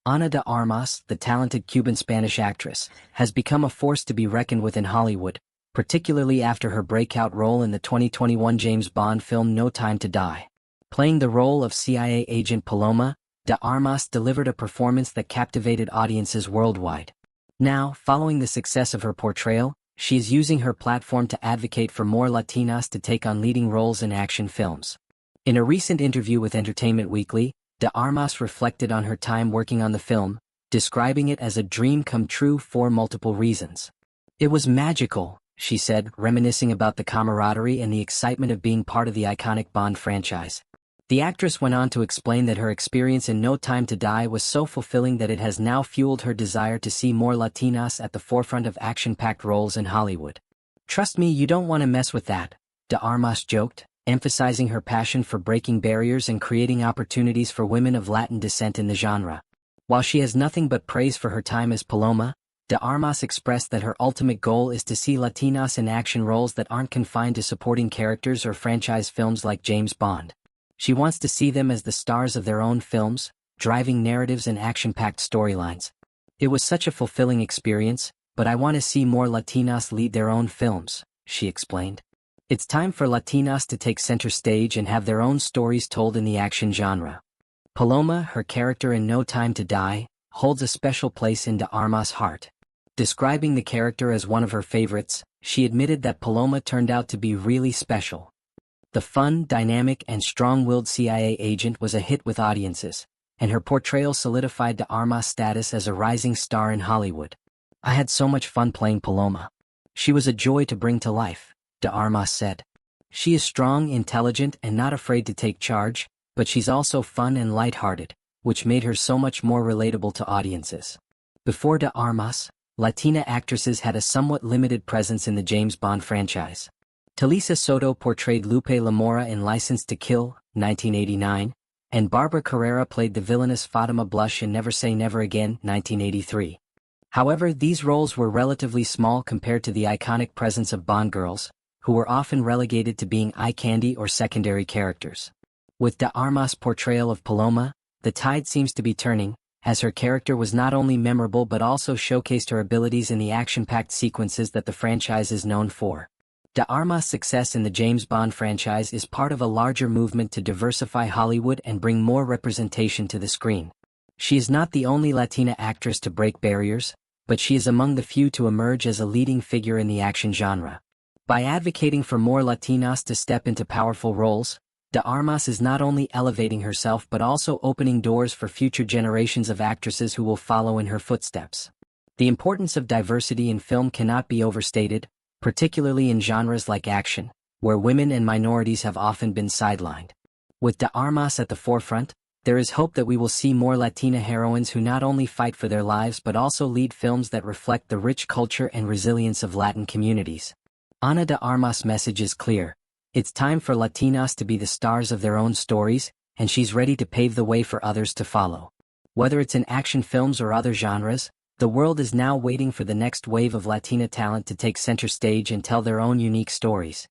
Ana de Armas, the talented Cuban-Spanish actress, has become a force to be reckoned with in Hollywood, particularly after her breakout role in the 2021 James Bond film No Time to Die. Playing the role of CIA agent Paloma, de Armas delivered a performance that captivated audiences worldwide. Now, following the success of her portrayal, she is using her platform to advocate for more Latinas to take on leading roles in action films. In a recent interview with Entertainment Weekly, de Armas reflected on her time working on the film, describing it as a dream come true for multiple reasons. "It was magical," she said, reminiscing about the camaraderie and the excitement of being part of the iconic Bond franchise. The actress went on to explain that her experience in No Time to Die was so fulfilling that it has now fueled her desire to see more Latinas at the forefront of action-packed roles in Hollywood. "Trust me, you don't want to mess with that," de Armas joked, emphasizing her passion for breaking barriers and creating opportunities for women of Latin descent in the genre. While she has nothing but praise for her time as Paloma, de Armas expressed that her ultimate goal is to see Latinas in action roles that aren't confined to supporting characters or franchise films like James Bond. She wants to see them as the stars of their own films, driving narratives and action-packed storylines. "It was such a fulfilling experience, but I want to see more Latinas lead their own films," she explained. "It's time for Latinas to take center stage and have their own stories told in the action genre." Paloma, her character in No Time to Die, holds a special place in de Armas' heart. Describing the character as one of her favorites, she admitted that Paloma turned out to be really special. The fun, dynamic, and strong-willed CIA agent was a hit with audiences, and her portrayal solidified de Armas' status as a rising star in Hollywood. "I had so much fun playing Paloma. She was a joy to bring to life," de Armas said. "She is strong, intelligent, and not afraid to take charge, but she's also fun and lighthearted, which made her so much more relatable to audiences." Before de Armas, Latina actresses had a somewhat limited presence in the James Bond franchise. Talisa Soto portrayed Lupe Lamora in License to Kill, 1989, and Barbara Carrera played the villainous Fatima Blush in Never Say Never Again, 1983. However, these roles were relatively small compared to the iconic presence of Bond girls, who were often relegated to being eye candy or secondary characters. With de Armas' portrayal of Paloma, the tide seems to be turning, as her character was not only memorable but also showcased her abilities in the action-packed sequences that the franchise is known for. De Armas' success in the James Bond franchise is part of a larger movement to diversify Hollywood and bring more representation to the screen. She is not the only Latina actress to break barriers, but she is among the few to emerge as a leading figure in the action genre. By advocating for more Latinas to step into powerful roles, de Armas is not only elevating herself but also opening doors for future generations of actresses who will follow in her footsteps. The importance of diversity in film cannot be overstated, particularly in genres like action, where women and minorities have often been sidelined. With de Armas at the forefront, there is hope that we will see more Latina heroines who not only fight for their lives but also lead films that reflect the rich culture and resilience of Latin communities. Ana de Armas' message is clear. It's time for Latinas to be the stars of their own stories, and she's ready to pave the way for others to follow. Whether it's in action films or other genres, the world is now waiting for the next wave of Latina talent to take center stage and tell their own unique stories.